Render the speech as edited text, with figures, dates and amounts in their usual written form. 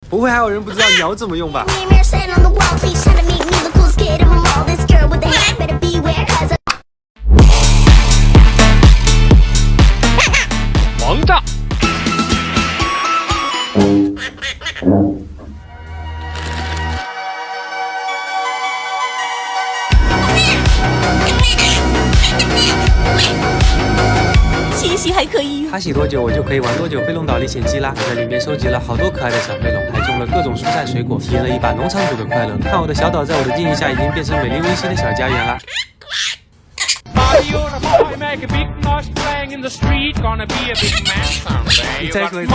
不会还有人不知道鸟怎么用吧？王炸！洗洗还可以。它洗多久我就可以玩多久飞龙岛历险记啦！我在里面收集了好多可爱的小飞龙，还种了各种蔬菜水果，体验了一把农场主的快乐。看我的小岛在我的经营下已经变成美丽温馨的小家园啦！你再说一次。